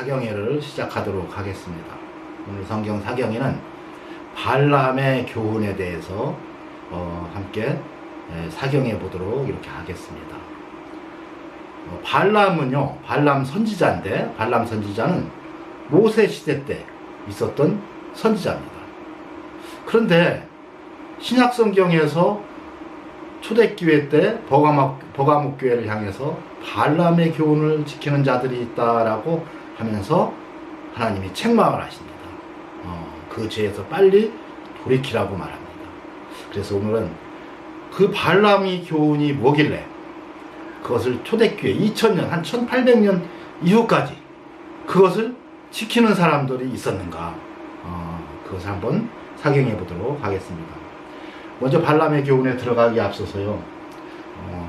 사경회를 시작하도록 하겠습니다. 오늘 성경 사경회는 발람의 교훈에 대해서 함께 사경해 보도록 이렇게 하겠습니다. 발람은요, 발람 선지자인데, 발람 선지자는 모세 시대 때 있었던 선지자입니다. 그런데 신약 성경에서 초대교회 때 버가목 교회를 향해서 발람의 교훈을 지키는 자들이 있다라고 하면서 하나님이 책망을 하십니다. 그 죄에서 빨리 돌이키라고 말합니다. 그래서 오늘은 그 발람의 교훈이 뭐길래 그것을 초대교회 2000년, 한 1800년 이후까지 그것을 지키는 사람들이 있었는가, 그것을 한번 사경해 보도록 하겠습니다. 먼저 발람의 교훈에 들어가기 앞서서요,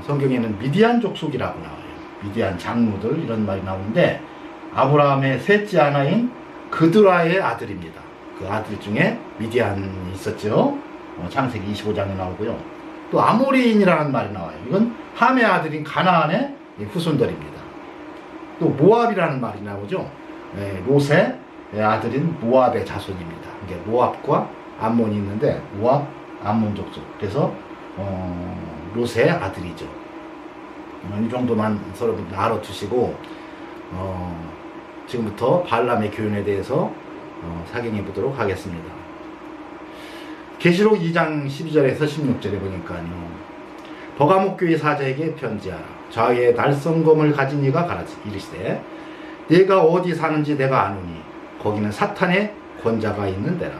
성경에는 미디안 족속이라고 나와요. 미디안 장로들 이런 말이 나오는데, 아브라함의 셋째 하나인 그드라의 아들입니다. 그 아들 중에 미디안이 있었죠. 창세기 25장에 나오고요. 또 아모리인이라는 말이 나와요. 이건 함의 아들인 가나안의 후손들입니다. 또 모압이라는 말이 나오죠. 롯의 아들인 모압의 자손입니다. 이게 모압과 암몬이 있는데, 모압, 암몬 족속. 그래서 롯의 아들이죠. 이 정도만 서로 알아두시고, 지금부터 발람의 교훈에 대해서 사경해 보도록 하겠습니다. 계시록 2장 12절에서 16절에 보니까요, 버가목 교회 사자에게 편지하라. 좌우에 날성검을 가진 이가 가라지 이르시되, 내가 어디 사는지 내가 아노니 거기는 사탄의 권자가 있는 데라.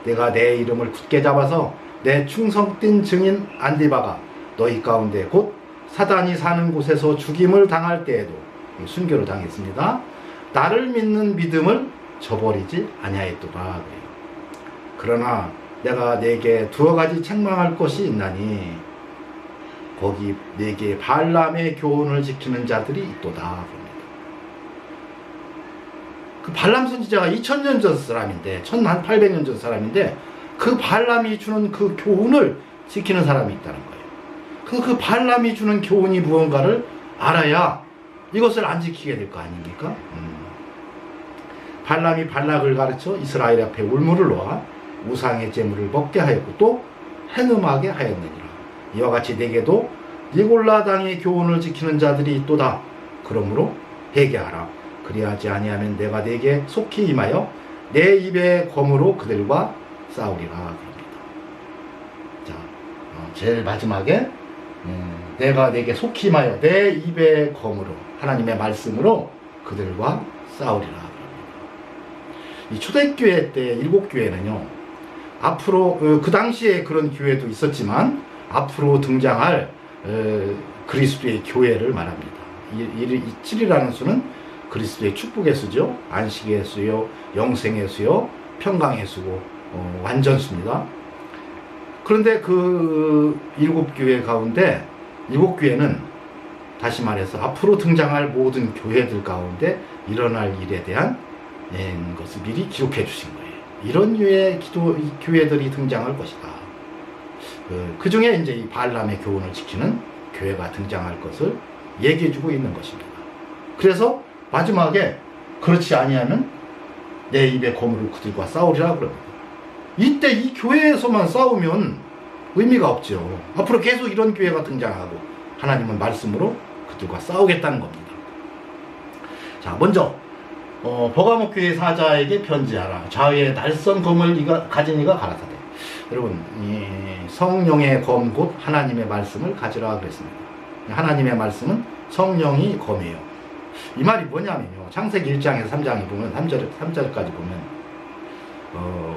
내가 내 이름을 굳게 잡아서 내 충성된 증인 안디바가 너희 가운데 곧 사단이 사는 곳에서 죽임을 당할 때에도, 순교를 당했습니다, 나를 믿는 믿음을 저버리지 아니하였도다 그래요. 그러나 내가 네게 두어 가지 책망할 것이 있나니 거기 네게 발람의 교훈을 지키는 자들이 있도다 그럽니다. 그 발람 선지자가 2000년 전 사람인데, 1800년 전 사람인데, 그 발람이 주는 그 교훈을 지키는 사람이 있다는 거예요. 그 발람이 주는 교훈이 무언가를 알아야 이것을 안 지키게 될 거 아닙니까? 발람이 발락을 가르쳐 이스라엘 앞에 울무를 놓아 우상의 제물을 먹게 하였고 또 행음하게 하였느니라. 이와 같이 내게도 니골라 당의 교훈을 지키는 자들이 있도다. 그러므로 회개하라. 그리하지 아니하면 내가 네게 속히 임하여 내 입의 검으로 그들과 싸우리라 그럽니다. 자, 제일 마지막에 내가 네게 속히 임하여 내 입의 검으로, 하나님의 말씀으로 그들과 싸우리라. 이 초대교회 때 일곱 교회는요, 앞으로 그 당시에 그런 교회도 있었지만 앞으로 등장할 그리스도의 교회를 말합니다. 이 7이라는 수는 그리스도의 축복의 수죠. 안식의 수요, 영생의 수요, 평강의 수고, 완전수입니다. 그런데 그 일곱 교회 가운데 일곱 교회는 다시 말해서 앞으로 등장할 모든 교회들 가운데 일어날 일에 대한 것을 미리 기록해 주신 거예요. 이런 류의 교회들이 등장할 것이다. 그 중에 이제 이 발람의 교훈을 지키는 교회가 등장할 것을 얘기해 주고 있는 것입니다. 그래서 마지막에 그렇지 아니하면 내 입에 검으로 그들과 싸우리라 그럽니다. 이때 이 교회에서만 싸우면 의미가 없죠. 앞으로 계속 이런 교회가 등장하고 하나님은 말씀으로 그들과 싸우겠다는 겁니다. 자, 먼저 버가목 교회 사자에게 편지하라. 좌우에 날선 검을 가진 이가 가라사대. 여러분, 이 성령의 검 곧 하나님의 말씀을 가지라 그랬습니다. 하나님의 말씀은 성령이 검이에요. 이 말이 뭐냐면요, 창세기 1장에서 3장에 보면 3절까지 보면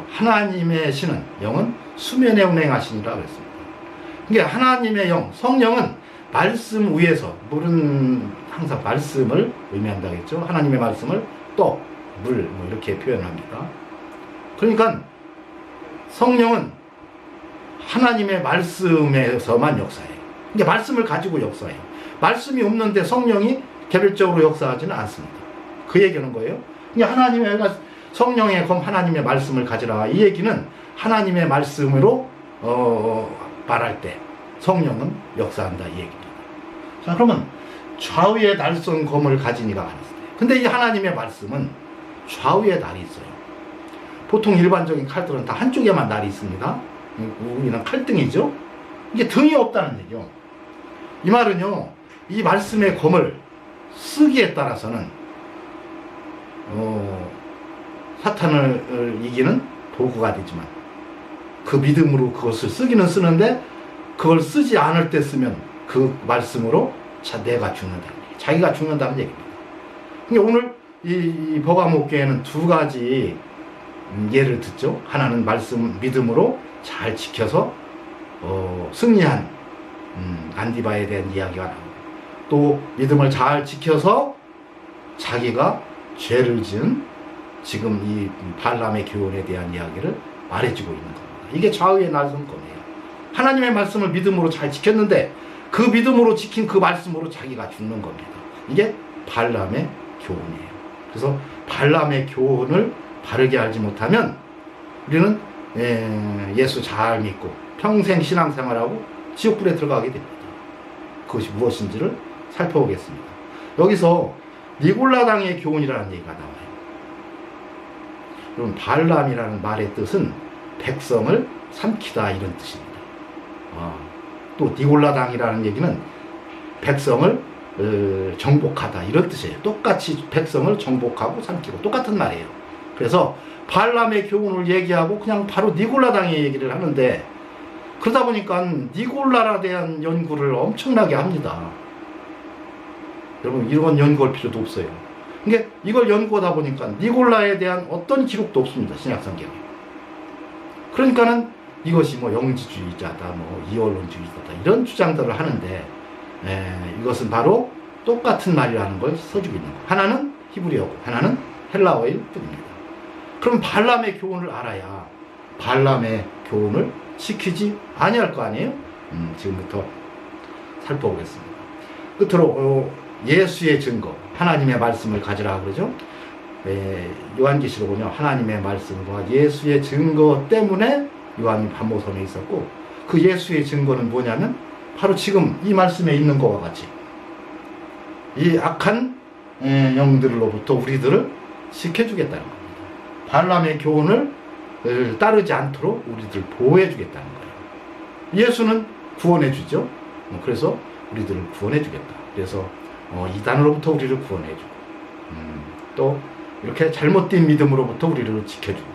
하나님의 신은 영은 수면에 운행하시니라 그랬습니다. 그러니까 하나님의 영, 성령은 말씀 위에서, 물은 항상 말씀을 의미한다고 했죠. 하나님의 말씀을 떡, 물, 이렇게 표현합니다. 그러니까 성령은 하나님의 말씀에서만 역사해요. 그러니까 말씀을 가지고 역사해요. 말씀이 없는데 성령이 개별적으로 역사하지는 않습니다. 그 얘기는 거예요. 그러니까 성령의 검, 하나님의 말씀을 가지라. 이 얘기는 하나님의 말씀으로 말할 때 성령은 역사한다 이 얘기입니다. 자, 그러면 좌우에 날선 검을 가진 이가 가라사대. 근데 이 하나님의 말씀은 좌우에 날이 있어요. 보통 일반적인 칼들은 다 한쪽에만 날이 있습니다. 우리는 칼등이죠. 이게 등이 없다는 얘기요. 이 말은요, 이 말씀의 검을 쓰기에 따라서는 사탄을 이기는 도구가 되지만, 그 믿음으로 그것을 쓰기는 쓰는데 그걸 쓰지 않을 때 쓰면 그 말씀으로 내가 죽는다는 얘기, 자기가 죽는다는 얘기입니다. 그러니까 오늘 이 버가모교회는 두 가지 예를 듣죠. 하나는 말씀 믿음으로 잘 지켜서 승리한 안디바에 대한 이야기가 나오고, 또 믿음을 잘 지켜서 자기가 죄를 지은 지금 이 발람의 교훈에 대한 이야기를 말해주고 있는 겁니다. 이게 좌우의 날성검이에요. 하나님의 말씀을 믿음으로 잘 지켰는데 그 믿음으로 지킨 그 말씀으로 자기가 죽는 겁니다. 이게 발람의 교훈이에요. 그래서 발람의 교훈을 바르게 알지 못하면 우리는 예수 잘 믿고 평생 신앙생활하고 지옥불에 들어가게 됩니다. 그것이 무엇인지를 살펴보겠습니다. 여기서 니골라당의 교훈이라는 얘기가 나와요. 여러분, 발람이라는 말의 뜻은 백성을 삼키다, 이런 뜻입니다. 또 니골라당이라는 얘기는 백성을 정복하다, 이런 뜻이에요. 똑같이 백성을 정복하고 삼키고 똑같은 말이에요. 그래서 발람의 교훈을 얘기하고 그냥 바로 니골라당의 얘기를 하는데, 그러다 보니까 니골라에 대한 연구를 엄청나게 합니다. 여러분, 이런 연구할 필요도 없어요. 그러니까 이걸 연구하다 보니까 니골라에 대한 어떤 기록도 없습니다, 신약성경에. 그러니까는 이것이 뭐 영지주의자다, 뭐 이원론주의자다, 이런 주장들을 하는데, 이것은 바로 똑같은 말이라는 걸 써주고 있는 거예요. 하나는 히브리어고 하나는 헬라어일 뿐입니다. 그럼 발람의 교훈을 알아야 발람의 교훈을 지키지 아니할 거 아니에요? 지금부터 살펴보겠습니다. 끝으로 예수의 증거, 하나님의 말씀을 가지라 그러죠. 요한계시록은요, 하나님의 말씀과 예수의 증거 때문에 요한이 반모섬에 있었고, 그 예수의 증거는 뭐냐면 바로 지금 이 말씀에 있는 것과 같이 이 악한 영들로부터 우리들을 지켜주겠다는 겁니다. 발람의 교훈을 따르지 않도록 우리들을 보호해주겠다는 거예요. 예수는 구원해주죠. 그래서 우리들을 구원해주겠다. 그래서 이단으로부터 우리를 구원해주고, 또 이렇게 잘못된 믿음으로부터 우리를 지켜주고,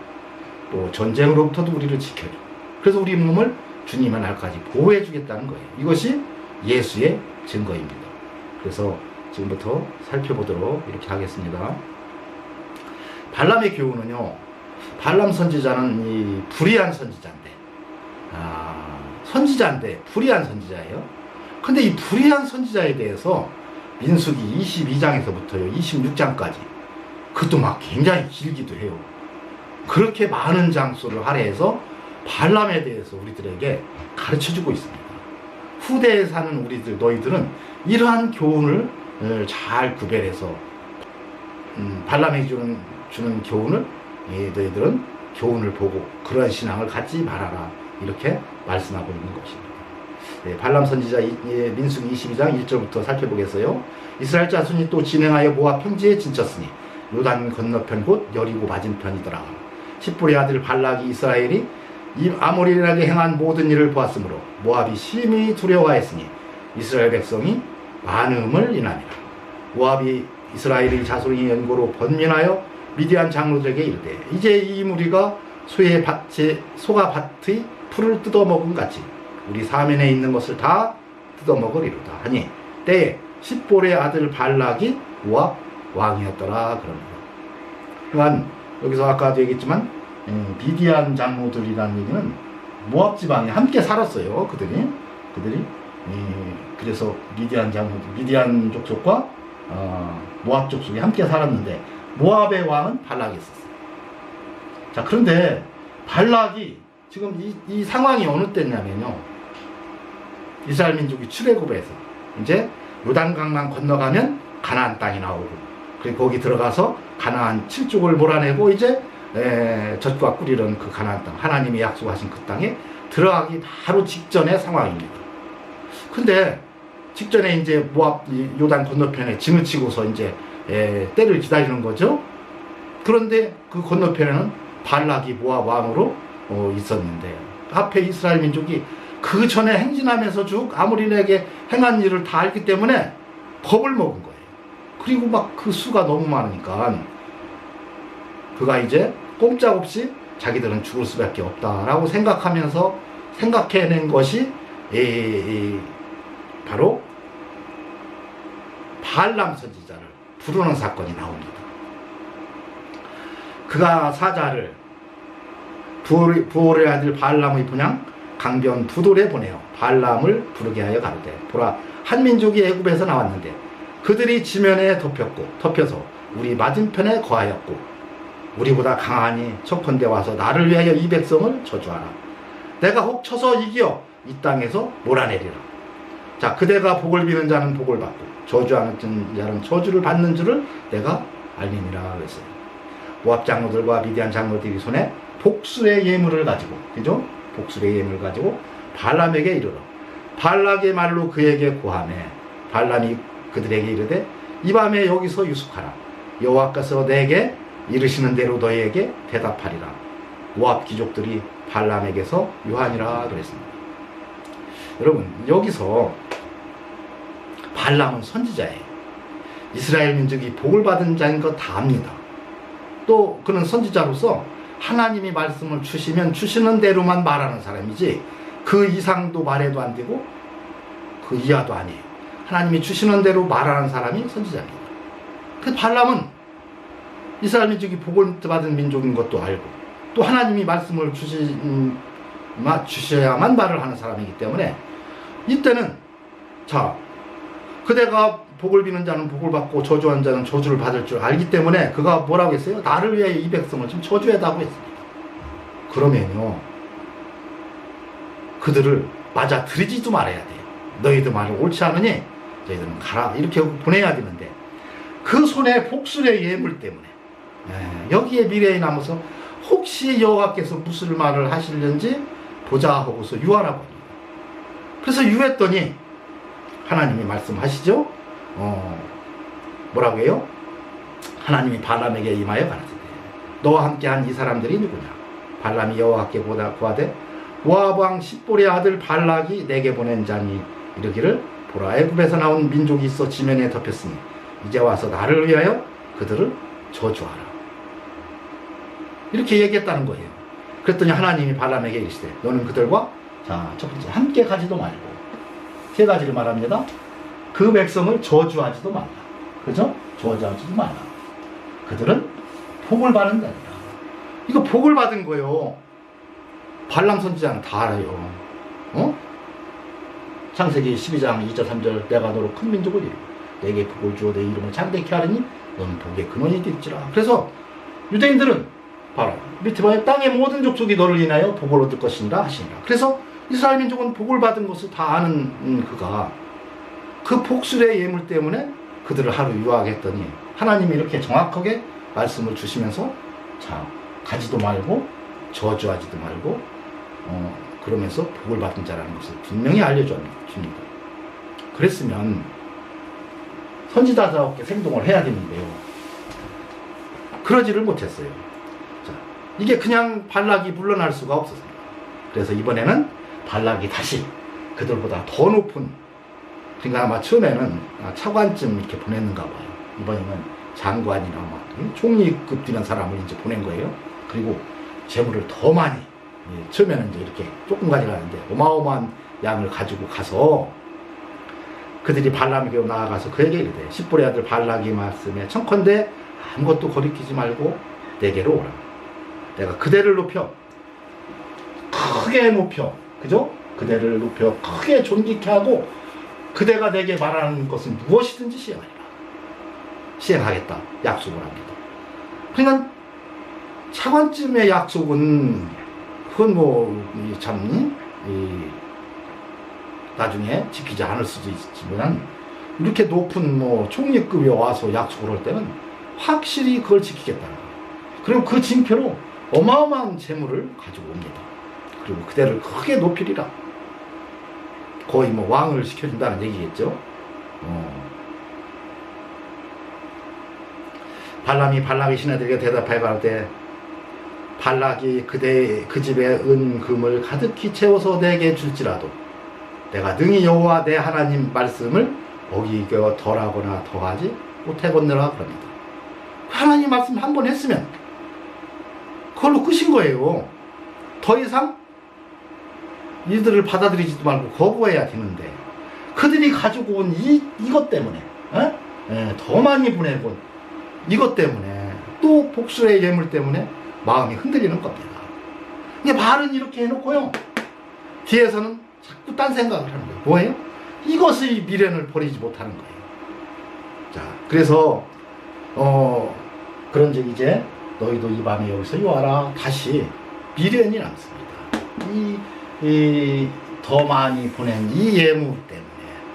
또 전쟁으로부터도 우리를 지켜주고, 그래서 우리 몸을 주님의 날까지 보호해주겠다는 거예요. 이것이 예수의 증거입니다. 그래서 지금부터 살펴보도록 이렇게 하겠습니다. 발람의 교훈은요, 발람 선지자는 이 불의한 선지자인데 불의한 선지자예요. 근데 이 불의한 선지자에 대해서 민수기 22장에서부터요 26장까지, 그것도 막 굉장히 길기도 해요. 그렇게 많은 장수를 할애해서 발람에 대해서 우리들에게 가르쳐주고 있습니다. 후대에 사는 우리들, 너희들은 이러한 교훈을 잘 구별해서 발람이 주는 교훈을 너희들은 교훈을 보고 그러한 신앙을 갖지 말아라, 이렇게 말씀하고 있는 것입니다. 발람 선지자 민수기 22장 1절부터 살펴보겠어요. 이스라엘 자손이 또 진행하여 모압 평지에 진쳤으니 요단 건너편 곧 여리고 맞은편이더라. 십볼의 아들 발락이 이스라엘이 이 아모리에게 행한 모든 일을 보았으므로 모압이 심히 두려워하였으니 이스라엘 백성이 많음을 인하니라. 모압이 이스라엘의 자손이 연고로 번민하여 미디안 장로들에게 이르되, 이제 이 무리가 소가 밭의 풀을 뜯어먹은 같이 우리 사면에 있는 것을 다 뜯어먹으리로다 하니, 때에 십볼의 아들 발락이 모압 왕이었더라 그럽니다. 그러니까 여기서 아까도 얘기했지만 미디안 장로들이라는 얘기는 모압 지방에 함께 살았어요. 그들이 그래서 미디안 장로들, 미디안 족속과 모압 족속이 함께 살았는데 모압의 왕은 발락이 있었어요. 자, 그런데 발락이 지금 이 상황이 어느 때냐면요, 이스라엘 민족이 출애굽에서 이제 요단강만 건너가면 가나안 땅이 나오고, 그리고 거기 들어가서 가나안 7족을 몰아내고 이제 젖과 꿀이는 그 가나안 땅, 하나님이 약속하신 그 땅에 들어가기 바로 직전의 상황입니다. 근데 직전에 이제 모압 요단 건너편에 진을 치고서 이제 때를 기다리는 거죠. 그런데 그 건너편에는 발락이 모압 왕으로 있었는데 앞에 이스라엘 민족이 그 전에 행진하면서 쭉 아모리에게 행한 일을 다 알기 때문에 겁을 먹은 거예요. 그리고 막 그 수가 너무 많으니까 그가 이제 꼼짝없이 자기들은 죽을 수밖에 없다라고 생각해낸 것이 바로 발람 선지자를 부르는 사건이 나옵니다. 그가 사자를 부올의 아들 발람의 분양 강변 두돌에 보내어 발람을 부르게 하여 가로되 보라 한 민족이 애굽에서 나왔는데 그들이 지면에 덮여서 우리 맞은편에 거하였고 우리보다 강하니 척컨대 와서 나를 위하여 이 백성을 저주하라. 내가 혹 쳐서 이겨 이 땅에서 몰아내리라. 자, 그대가 복을 비는 자는 복을 받고 저주하는 자는 저주를 받는 줄을 내가 알미니라 그랬어요. 모압 장로들과 미디안 장로들이 손에 복술의 예물을 가지고, 그죠? 복술의 예물을 가지고 발람에게 이르러 발락의 말로 그에게 고하매 발람이 그들에게 이르되 이 밤에 여기서 유숙하라. 여호와께서 내게 이르시는 대로 너희에게 대답하리라. 모압 귀족들이 발람에게서 유하니라 그랬습니다. 여러분, 여기서 발람은 선지자예요. 이스라엘 민족이 복을 받은 자인 거 다 압니다. 또 그는 선지자로서 하나님이 말씀을 주시면 주시는 대로만 말하는 사람이지 그 이상도 말해도 안 되고 그 이하도 아니에요. 하나님이 주시는 대로 말하는 사람이 선지자입니다. 그 발람은 이스라엘 민족이 복을 받은 민족인 것도 알고 또 하나님이 말씀을 주셔야만 말을 하는 사람이기 때문에 이때는 자, 그대가 복을 비는 자는 복을 받고 저주한 자는 저주를 받을 줄 알기 때문에 그가 뭐라고 했어요? 나를 위하여 이 백성을 좀 저주해다고 했습니다. 그러면요, 그들을 맞아 들이지도 말아야 돼요. 너희들 말을 옳지 않으니 너희들은 가라 이렇게 보내야 되는데 그 손에 복술의 예물 때문에 여기에 미래에 남아서 혹시 여호와께서 무슨 말을 하시려는지 보자 하고서 유하라고 합니다. 그래서 유했더니 하나님이 말씀하시죠. 뭐라고 해요? 하나님이 발람에게 임하여 가라사대 너와 함께한 이 사람들이 누구냐? 발람이 여호와께 고하되 모압 왕 십볼의 아들 발락이 내게 보낸 자니 이르기를 보라 애굽에서 나온 민족이 있어 지면에 덮였으니 이제 와서 나를 위하여 그들을 저주하라. 이렇게 얘기했다는 거예요. 그랬더니 하나님이 발람에게 이르시되 너는 그들과 자, 첫 번째 함께 가지도 말고 세 가지를 말합니다. 그 백성을 저주하지도 말라. 그죠? 저주하지도 말라. 그들은 복을 받는 자니라. 이거 복을 받은 거요. 발람 선지자는 다 알아요. 창세기 12장 2절 3절 내가 너로 큰 민족을 이루고 내게 복을 주어 내 이름을 창대케 하리니 너는 복의 근원이 될지라. 그래서 유대인들은 바로 밑에 보면 땅의 모든 족속이 너를 인하여 복을 얻을 것이니라 하시니라. 그래서 이스라엘 민족은 복을 받은 것을 다 아는 그가 그 복술의 예물 때문에 그들을 하루 유학했더니 하나님이 이렇게 정확하게 말씀을 주시면서 자, 가지도 말고 저주하지도 말고 그러면서 복을 받은 자라는 것을 분명히 알려줍니다. 그랬으면 선지자답게 생동을 해야 되는데요. 그러지를 못했어요. 자, 이게 그냥 발락이 물러날 수가 없었습니다. 그래서 이번에는 발락이 다시 그들보다 더 높은, 그러니까 아마 처음에는 차관쯤 이렇게 보냈는가 봐요. 이번에는 장관이나 막 총리급 되는 사람을 이제 보낸 거예요. 그리고 재물을 더 많이, 처음에는 이제 이렇게 조금 가져가는데 어마어마한 양을 가지고 가서 그들이 발람에게 나아가서 그에게 이르되 십볼의 아들 발락이 말씀에 청컨대 아무것도 거리끼지 말고 내게로 오라. 내가 그대를 높여 크게 높여, 그죠? 그대를 높여 크게 존귀케 하고 그대가 내게 말하는 것은 무엇이든지 시행하겠다 약속을 합니다. 그러니까 차관쯤의 약속은 그건 나중에 지키지 않을 수도 있지만 이렇게 높은 총리급이 와서 약속을 할 때는 확실히 그걸 지키겠다는 거예요. 그리고 그 징표로 어마어마한 재물을 가지고 옵니다. 그리고 그대를 크게 높이리라. 거의 왕을 시켜준다는 얘기겠죠. 발람이 발락의 신하들에게 대답하여 가로되 발락이 그 집에 은금을 가득히 채워서 내게 줄지라도 내가 능히 여호와 내 하나님 말씀을 어기겨 덜하거나 더하지 못하겠느라 그럽니다. 하나님 말씀 한 번 했으면 그걸로 끝인 거예요. 더 이상 이들을 받아들이지도 말고 거부해야 되는데 그들이 가지고 온 이것 때문에 더 많이 보내고 이것 때문에 또 복수의 예물 때문에 마음이 흔들리는 겁니다. 근데 말은 이렇게 해놓고요 뒤에서는 자꾸 딴 생각을 하는 거예요. 뭐예요? 이것의 미련을 버리지 못하는 거예요. 자, 그래서 그런즉 이제 너희도 이 밤에 여기서 요하라. 다시 미련이 남습니다. 더 많이 보낸 이 예물 때문에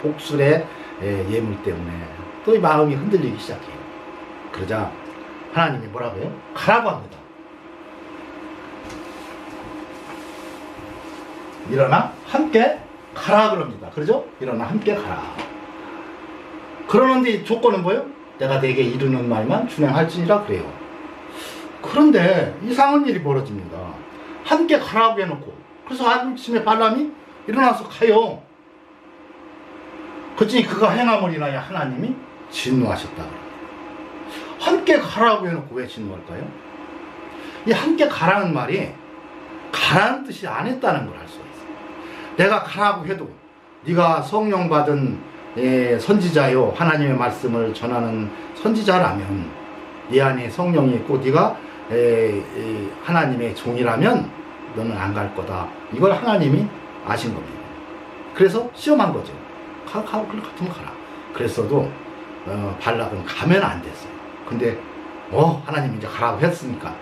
복술의 예물 때문에 또 이 마음이 흔들리기 시작해요. 그러자 하나님이 뭐라고 해요? 가라고 합니다. 일어나 함께 가라 그럽니다. 그러죠? 일어나 함께 가라. 그러는데 조건은 뭐예요? 내가 내게 이르는 말만 준행할지니라 그래요. 그런데 이상한 일이 벌어집니다. 함께 가라고 해놓고 그래서 아침에 발람이 일어나서 가요. 그랬더니 그가 행함을 인하여 하나님이 진노하셨다. 함께 가라고 해놓고 왜 진노할까요? 이 함께 가라는 말이 가라는 뜻이 안 했다는 걸 알 수가 있어요. 내가 가라고 해도 네가 성령 받은 선지자요 하나님의 말씀을 전하는 선지자라면 네 안에 성령이 있고 네가 하나님의 종이라면 너는 안 갈 거다. 이걸 하나님이 아신 겁니다. 그래서 시험한 거죠. 같으면 가라. 그랬어도 발락은 가면 안 됐어요. 근데 하나님이 이제 가라고 했으니까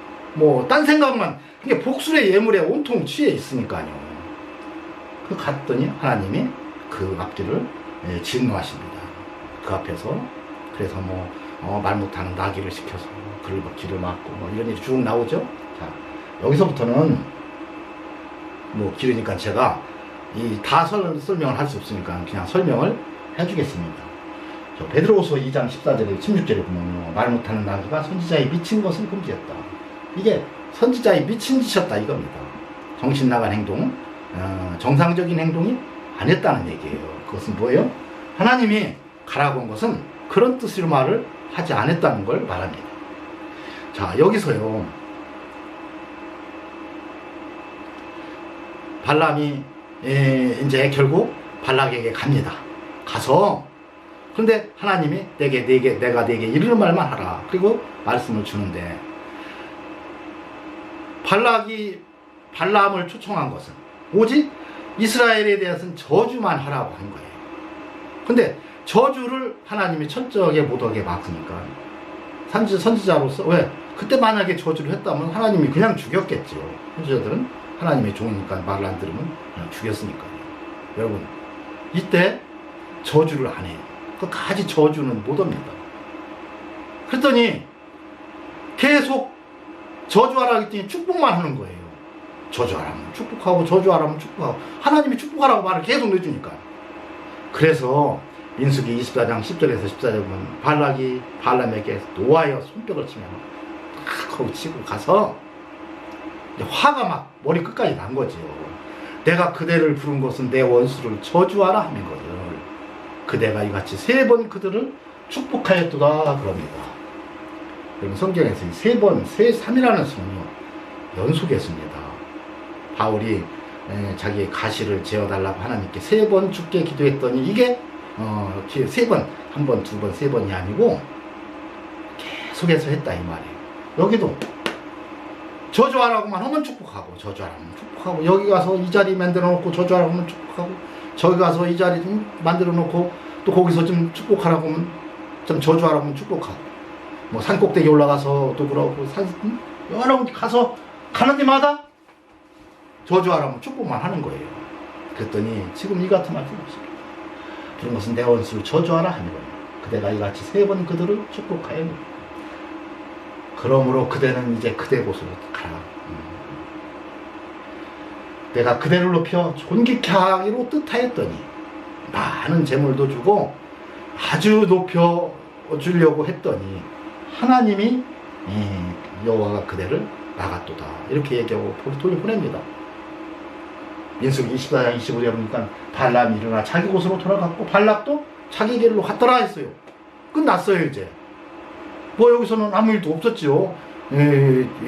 딴 생각만 그게 복술의 예물에 온통 취해 있으니까요. 그 갔더니 하나님이 그 앞길을 진노하십니다. 그 앞에서 그래서 말 못하는 나귀를 시켜서 그를 길을 막고 이런 일이 쭉 나오죠. 자, 여기서부터는 길으니까 제가 다 설명을 할 수 없으니까 그냥 설명을 해주겠습니다. 베드로후서 2장 14절에 16절에 보면 말 못하는 나귀가 선지자에 미친 것을 금지했다. 이게 선지자에 미친 짓이었다 이겁니다. 정신 나간 행동, 정상적인 행동이 안 했다는 얘기예요. 그것은 뭐예요? 하나님이 가라고 한 것은 그런 뜻으로 말을 하지 않았다는 걸 말합니다. 자, 여기서요 발람이 이제 결국 발락에게 갑니다. 가서 그런데 하나님이 내가 내게 이르는 말만 하라. 그리고 말씀을 주는데 발락이 발람을 초청한 것은 오직 이스라엘에 대해서는 저주만 하라고 한 거예요. 근데 저주를 하나님이 철저하게 못하게 막으니까 선지자로서 왜? 그때 만약에 저주를 했다면 하나님이 그냥 죽였겠죠. 선지자들은 하나님의 종이니까 말을 안 들으면 그냥 죽였으니까요. 여러분 이때 저주를 안 해요. 끝까지 저주는 못 합니다. 그랬더니 계속 저주하라 했더니 축복만 하는 거예요. 저주하라면 축복하고 저주하라면 축복하고 하나님이 축복하라고 말을 계속 내주니까. 그래서 민수기 24장 10절에서 14절 보면 발락이 발람에게 노하여 손뼉을 치면 탁 하고 치고 가서 화가 막 머리 끝까지 난 거죠. 내가 그대를 부른 것은 내 원수를 저주하라 하는 거죠. 그대가 이같이 3번 그들을 축복하였도다 그럽니다. 여러분 성경에서 3번, 3이라는 수는요 연속했습니다. 바울이 자기의 가시를 재어달라고 하나님께 3번 죽게 기도했더니 이게 3번, 1번, 2번, 3번이 아니고 계속해서 했다 이 말이에요. 여기도 저주하라고만 하면 축복하고 저주하라면 축복하고 여기 가서 이 자리 만들어 놓고 저주하라고 하면 축복하고 저기 가서 이 자리 좀 만들어 놓고 또 거기서 좀 축복하라고 하면 좀 저주하라고 하면 축복하고 산꼭대기 올라가서 또 그러고 여러 군데 가서 가는 데마다 저주하라면 축복만 하는 거예요. 그랬더니 지금 이 같은 말씀 없습니다. 그런 것은 내 원수를 저주하라 하는 거예요. 그대가 이같이 3번 그들을 축복하여 그러므로 그대는 이제 그대 곳으로 가라. 내가 그대를 높여 존귀케 하기로 뜻하였더니 많은 재물도 주고 아주 높여 주려고 했더니 하나님이 여호와가 그대를 막았도다. 이렇게 얘기하고 돌려보냅니다. 민수기 24장 25절에 보니까 발람이 일어나 자기 곳으로 돌아갔고 발락도 자기 길로 갔더라 했어요. 끝났어요. 이제 뭐 여기서는 아무 일도 없었죠.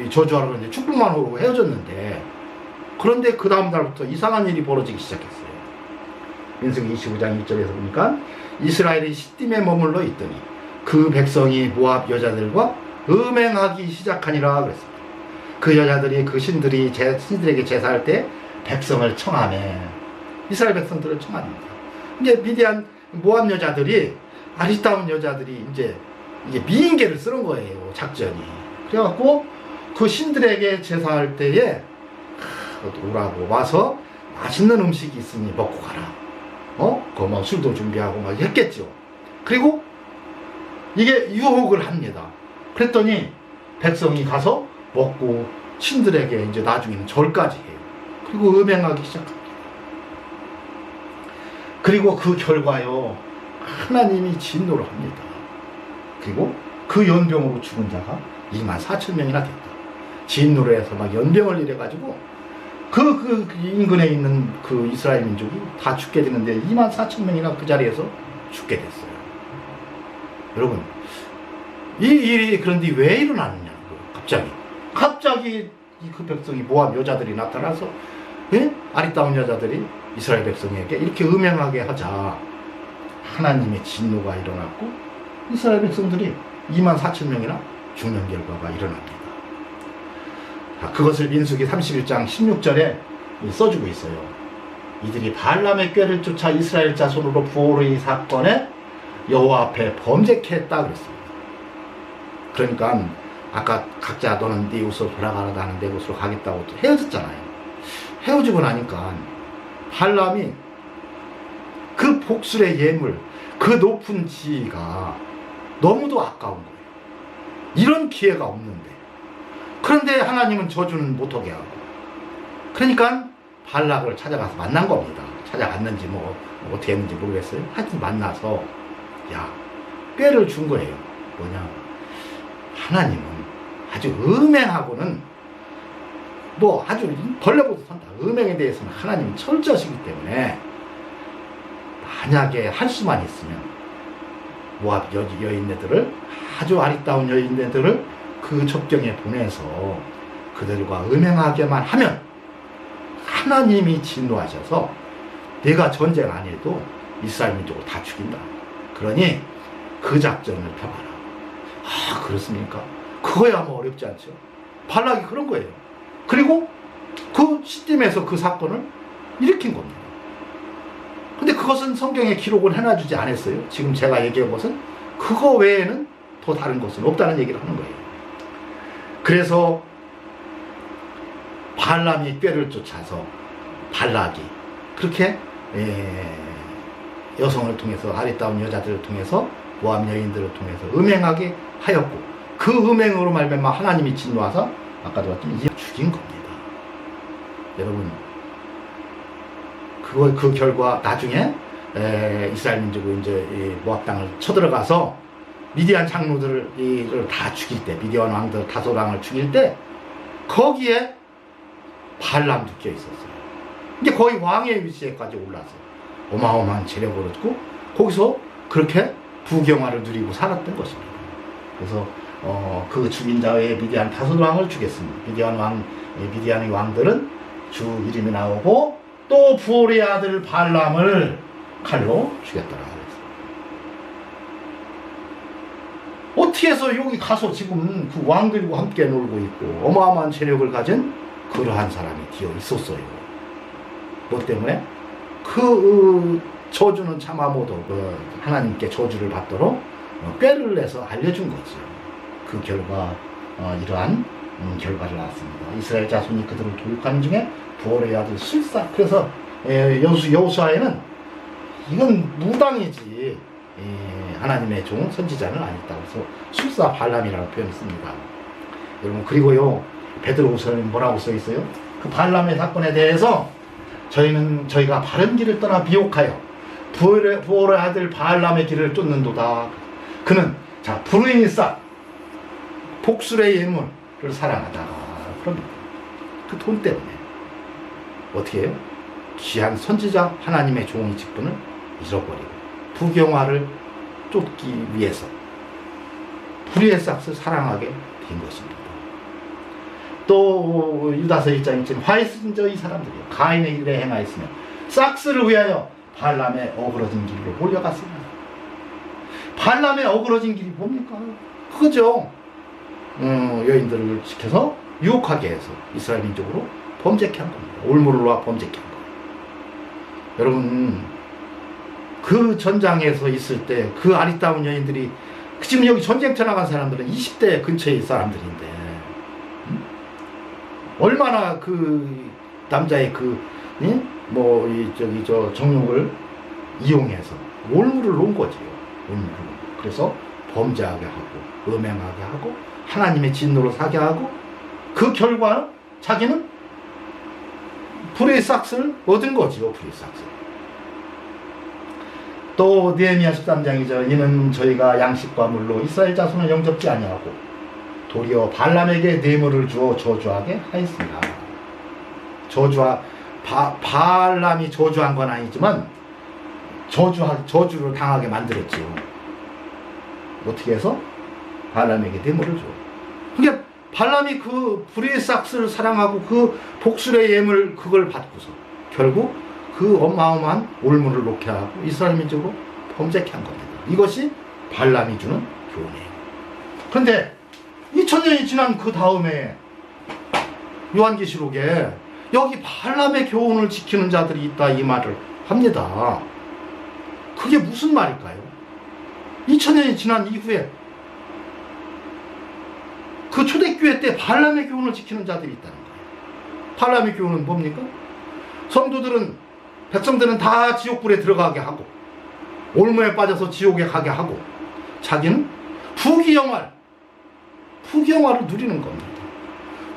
저주하러 이제 축복만 하고 헤어졌는데, 그런데 그 다음 달부터 이상한 일이 벌어지기 시작했어요. 민수기 25장 1절에서 보니까 이스라엘이 시딤에 머물러 있더니 그 백성이 모압 여자들과 음행하기 시작하니라 그랬습니다. 그 여자들이 그 신들에게 제사할 때 백성을 청하매, 이스라엘 백성들을 청합니다. 이제 미디안 모압 여자들이, 아리따운 여자들이 이제 미인계를 쓰는 거예요, 작전이. 그래갖고 그 신들에게 제사할 때에 오라고 와서 맛있는 음식이 있으니 먹고 가라. 뭐 술도 준비하고 막 했겠죠. 그리고 이게 유혹을 합니다. 그랬더니 백성이 가서 먹고 신들에게 이제 나중에는 절까지 해요. 그리고 음행하기 시작합니다. 그리고 그 결과요, 하나님이 진노를 합니다. 그리고 그 연병으로 죽은 자가 24,000명이나 됐다. 진노를 해서 막 연병을 일해가지고 그 인근에 있는 그 이스라엘 민족이 다 죽게 되는데 24,000명이나 그 자리에서 죽게 됐어요. 여러분, 이 일이 그런데 왜 일어나느냐고. 갑자기 그 백성이 모압 여자들이 나타나서 아리따운 여자들이 이스라엘 백성에게 이렇게 음행하게 하자 하나님의 진노가 일어났고 이스라엘 백성들이 24,000명이나 죽는 결과가 일어납니다. 그것을 민수기 31장 16절에 써주고 있어요. 이들이 발람의 꾀를 쫓아 이스라엘 자손으로 부올의 사건에 여호와 앞에 범죄했다 그랬습니다. 그러니까 아까 각자 너는 네 곳으로 돌아가라, 나는 내 곳으로 가겠다고 헤어졌잖아요. 헤어지고 나니까 발람이 그 복술의 예물, 그 높은 지위가 너무도 아까운 거예요. 이런 기회가 없는데. 그런데 하나님은 저주는 못하게 하고, 그러니까 발락을 찾아가서 만난 겁니다. 찾아갔는지 뭐 어떻게 했는지 모르겠어요. 하여튼 만나서 꾀를 준 거예요. 뭐냐, 하나님은 아주 음행하고는 뭐 아주 벌레보다 선다. 음행에 대해서는 하나님이 철저하시기 때문에 만약에 할 수만 있으면 모압 여인네들을, 아주 아리따운 여인네들을 그 첩경에 보내서 그들과 음행하게만 하면 하나님이 진노하셔서 내가 전쟁 안 해도 이스라엘 민족을 다 죽인다. 그러니 그 작전을 펴봐라. 그렇습니까? 그거야 뭐 어렵지 않죠. 발락이 그런 거예요. 그리고 그 시딤에서 그 사건을 일으킨 겁니다. 근데 그것은 성경에 기록을 해놔주지 않았어요. 지금 제가 얘기한 것은 그거 외에는 더 다른 것은 없다는 얘기를 하는 거예요. 그래서 발람이 꾀를 쫓아서 발락이 그렇게 여성을 통해서, 아리따운 여자들을 통해서, 모압 여인들을 통해서 음행하게 하였고, 그 음행으로 말미암아 하나님이 진노하사 아까도 봤지만 죽인 겁니다. 여러분, 그 결과 나중에 이스라엘 민족이 이제 모압 땅을 쳐들어가서 미디안 장로들을 다 죽일 때, 미디안 왕들 다섯 왕을 죽일 때 거기에 발람도 껴 있었어요. 이게 거의 왕의 위치에까지 올라서 어마어마한 재력을 얻고 거기서 그렇게 부경화를 누리고 살았던 것입니다. 그래서 그 죽인 자의 미디안 다섯 왕을 죽였습니다. 미디안의 왕들은 주 이름이 나오고 또 부올의 아들 발람을 칼로 죽였더라. 어떻게 해서 여기 가서 지금 그 왕들과 함께 놀고 있고 어마어마한 재력을 가진 그러한 사람이 되어 있었어요. 뭐 때문에? 그 저주는 차마 못하고 하나님께 저주를 받도록 꾀를 내서 알려준 거죠. 그 결과 이러한 결과를 낳았습니다. 이스라엘 자손이 그들을 도륙하는 중에 부올의 아들 술사. 그래서 여호수아에는 이건 무당이지 하나님의 종 선지자는 아니다고 해서 술사 발람이라고 표현했습니다. 여러분, 그리고요 베드로후서에 뭐라고 써 있어요? 그 발람의 사건에 대해서 저희가 바른 길을 떠나 미혹하여 부올의 아들 발람의 길을 쫓는도다. 그는 불의인 싹 복술의 예물을 사랑하다가 그럽니다. 그 돈 때문에 어떻게 해요? 귀한 선지자 하나님의 종의 직분을 잃어버리고 부경화를 쫓기 위해서 불의의 싹을 사랑하게 된 것입니다. 또 유다서 1장 1절 화 있은저 이 사람들이요 가인의 일에 행하였으며 싹스를 위하여 발람의 어그러진 길로 몰려갔습니다. 발람의 어그러진 길이 뭡니까? 그거죠. 여인들을 지켜서 유혹하게 해서 이스라엘 민족으로 범죄케 한 겁니다. 올무를 놓아 범죄케 한 거예요. 여러분 그 전장에서 있을 때 그 아리따운 여인들이 지금 여기 전쟁터 나간 사람들은 20대 근처의 사람들인데 얼마나 그 남자의 정욕을 이용해서 올무를 놓은 거지요. 올무를. 그래서 범죄하게 하고 음행하게 하고 하나님의 진노를 사게 하고 그 결과 자기는 불의 싹을 얻은 거지요. 불의 싹을. 또 느헤미야 13장이죠. 이는 저희가 양식과 물로 이스라엘 자손을 영접지 아니하고 도리어 발람에게 뇌물을 주어 저주하게 하였습니다. 발람이 저주한 건 아니지만 저주를 당하게 만들었지요. 어떻게 해서? 발람에게 뇌물을 줘. 그러니까 발람이 그 불의의 싹을 사랑하고 그 복술의 예물 그걸 받고서 결국 그 어마어마한 올무를 놓게 하고 이스라엘 민족으로 범죄케 한 겁니다. 이것이 발람이 주는 교훈이에요. 그런데 2000년이 지난 그 다음에 요한계시록에 여기 발람의 교훈을 지키는 자들이 있다 이 말을 합니다. 그게 무슨 말일까요? 2000년이 지난 이후에 그 초대교회 때 발람의 교훈을 지키는 자들이 있다는 거예요. 발람의 교훈은 뭡니까? 백성들은 다 지옥불에 들어가게 하고 올무에 빠져서 지옥에 가게 하고 자기는 부귀영화를 누리는 겁니다.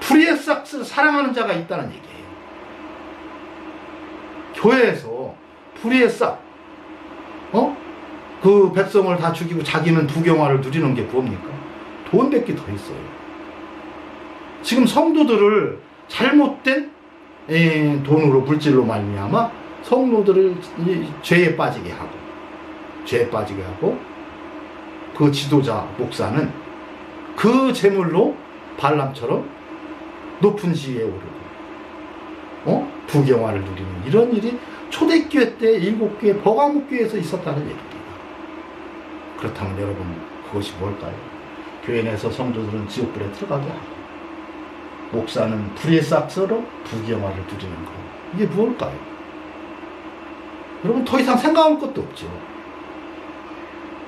불의의 싹을 사랑하는 자가 있다는 얘기예요. 교회에서 불의의 싹 그 백성을 다 죽이고 자기는 부경화를 누리는 게 뭡니까? 돈 뱉기 더 있어요. 지금 성도들을 잘못된 돈으로 물질로 말미암아 성도들을 죄에 빠지게 하고 그 지도자 목사는 그 재물로 발람처럼 높은 지위에 오르고 부경화를 누리는 이런 일이 초대교회 때 7교회 버가목교회에서 있었다는 얘기입니다. 그렇다면 여러분 그것이 뭘까요? 교회 내에서 성도들은 지옥불에 들어가게 하고 목사는 불의의 싹으로 부경화를 누리는 거, 이게 무엇일까요? 여러분 더 이상 생각할 것도 없죠.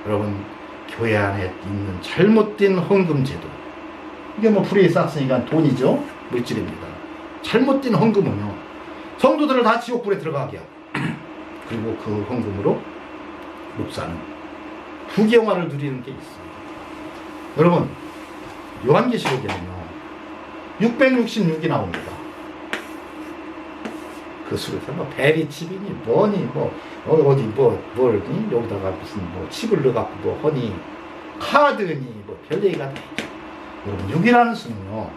여러분 교회 안에 있는 잘못된 헌금제도, 이게 불의의 싹으니까 돈이죠. 물질입니다. 잘못된 헌금은요 성도들을 다 지옥불에 들어가게 하고 그리고 그 헌금으로 목사는 부경화를 누리는 게 있어요. 여러분 요한계시록에는요 666이 나옵니다. 그 수에서 베리칩이니 뭐니 여기다가 무슨 칩을 넣어갖고 허니 카드니 별 얘기가 다 있죠. 여러분 6이라는 수는요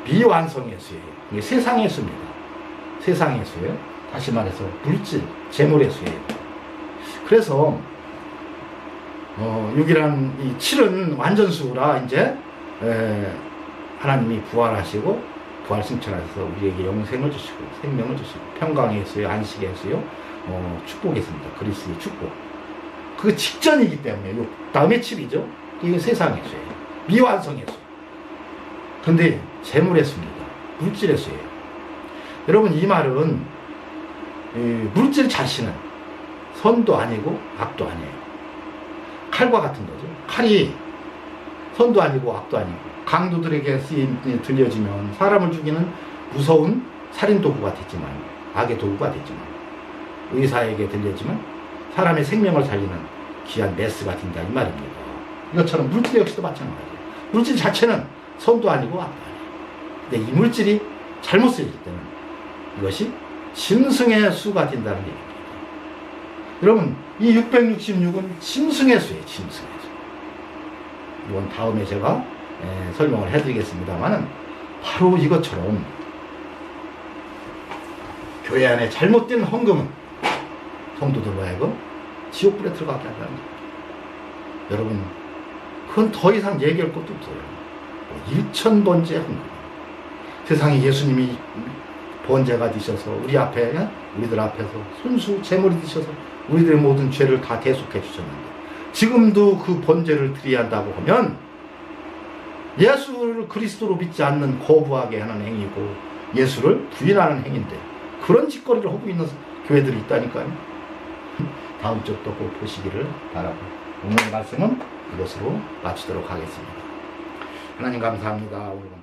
미완성의 수예요. 이게 세상의 수입니다. 세상의 수예요. 다시 말해서 물질, 재물의 수예요. 그래서 6이라는 이 7은 완전수라 이제 하나님이 부활하시고 부활 승천하셔서 우리에게 영생을 주시고 생명을 주시고 평강의 수요, 안식의 수요, 축복의 수입니다. 그리스도의 축복. 그 직전이기 때문에 요 다음에 7이죠. 이게 세상의 수예요. 미완성의 수. 근데 재물의 수입니다. 물질의 수예요. 여러분 이 말은 물질 자신은 선도 아니고 악도 아니에요. 칼과 같은 거죠. 칼이 선도 아니고 악도 아니고 강도들에게 들려지면 사람을 죽이는 무서운 살인 도구가 됐지만, 악의 도구가 됐지만, 의사에게 들려지면 사람의 생명을 살리는 귀한 메스가 된다 이 말입니다. 이것처럼 물질 역시도 마찬가지예요. 물질 자체는 선도 아니고 악도 아니에요. 근데 이 물질이 잘못 쓰일 때는 이것이 짐승의 수가 된다는 얘기입니다. 여러분 이 666은 짐승의 수예요. 짐승의 수. 이건 다음에 제가 설명을 해드리겠습니다만은 바로 이것처럼 교회 안에 잘못된 헌금은 성도들로 하여금 지옥불에 들어가게 한다는 거예요. 여러분, 그건 더 이상 얘기할 것도 없어요. 1000번째 헌금. 세상에 예수님이 번제가 되셔서 우리들 앞에서 순수 제물이 되셔서 우리들의 모든 죄를 다 대속해 주셨는데, 지금도 그 번제를 드려야 한다고 하면 예수를 그리스도로 믿지 않는 거부하게 하는 행위고 예수를 부인하는 행위인데, 그런 짓거리를 하고 있는 교회들이 있다니까요. 다음 주도 꼭 보시기를 바라고 오늘 말씀은 이것으로 마치도록 하겠습니다. 하나님 감사합니다. 오늘은